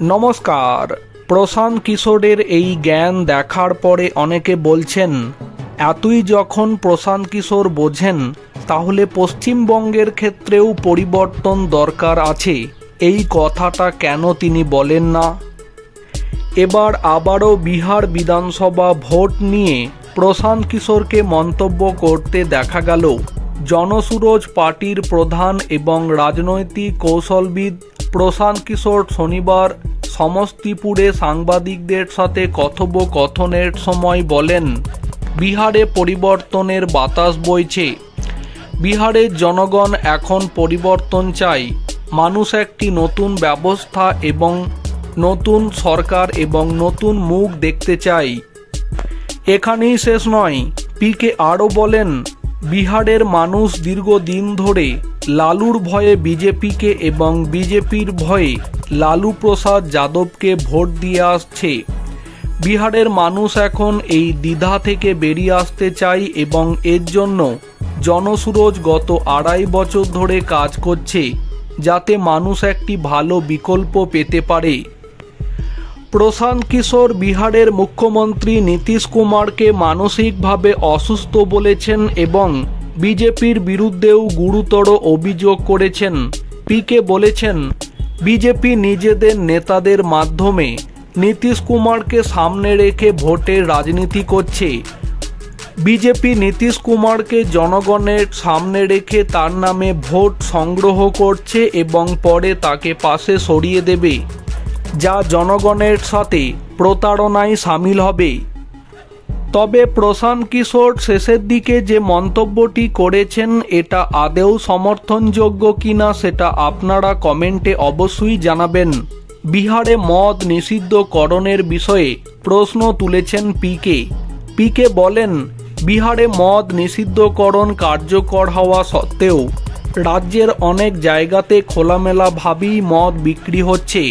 নমস্কার। প্রশান্ত কিশোরের এই জ্ঞান দেখার পরে অনেকে বলছেন, এতই যখন প্রশান্ত কিশোর বোঝেন তাহলে পশ্চিমবঙ্গের ক্ষেত্রেও পরিবর্তন দরকার আছে। এই কথাটা কেন তিনি বলেন না? এবার আবারও বিহার বিধানসভা ভোট নিয়ে প্রশান্ত কিশোরকে মন্তব্য করতে দেখা গেল। জনসুরজ পার্টির প্রধান এবং রাজনৈতিক কৌশলবিদ প্রশান্ত কিশোর শনিবার সমস্তিপুরে সাংবাদিকদের সাথে কথোপকথনের সময় বলেন, বিহারে পরিবর্তনের বাতাস বইছে। বিহারের জনগণ এখন পরিবর্তন চায়। মানুষ একটি নতুন ব্যবস্থা এবং নতুন সরকার এবং নতুন মুখ দেখতে চায়। এখানেই শেষ নয়। পিকে আরও বলেন, বিহারের মানুষ দীর্ঘদিন ধরে লালুর ভয়ে বিজেপিকে এবং বিজেপির ভয়ে লালু প্রসাদ যাদবকে ভোট দিয়ে আসছে। বিহারের মানুষ এখন এই দ্বিধা থেকে বেরিয়ে আসতে চায় এবং এর জন্য জনসুরজ গত 2.5 বছর ধরে কাজ করছে, যাতে মানুষ একটি ভালো বিকল্প পেতে পারে। প্রশান্ত কিশোর বিহারের মুখ্যমন্ত্রী নীতিশ কুমারকে মানসিকভাবে অসুস্থ বলেছেন এবং বিজেপির বিরুদ্ধেও গুরুতর অভিযোগ করেছেন। পিকে বলেছেন, বিজেপি নিজেদের নেতাদের মাধ্যমে নীতিশ কুমারকে সামনে রেখে ভোটের রাজনীতি করছে। বিজেপি নীতিশ কুমারকে জনগণের সামনে রেখে তার নামে ভোট সংগ্রহ করছে এবং পরে তাকে পাশে সরিয়ে দেবে, যা জনগণের সাথে প্রতারণায় সামিল হবে। তবে প্রশান্ত কিশোর শেষের দিকে যে মন্তব্যটি করেছেন এটা আদৌ সমর্থনযোগ্য কিনা সেটা আপনারা কমেন্টে অবশ্যই জানাবেন। বিহারে মদ নিষিদ্ধকরণের বিষয়ে প্রশ্ন তুলেছেন পিকে বলেন, বিহারে মদ নিষিদ্ধকরণ কার্যকর হওয়া সত্ত্বেও রাজ্যের অনেক জায়গাতে খোলামেলাভাবেই মদ বিক্রি হচ্ছে।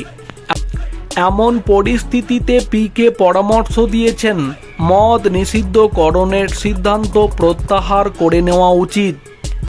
এমন পরিস্থিতিতে পিকে পরামর্শ দিয়েছেন, মদ নিষিদ্ধকরণের সিদ্ধান্ত প্রত্যাহার করে নেওয়া উচিত।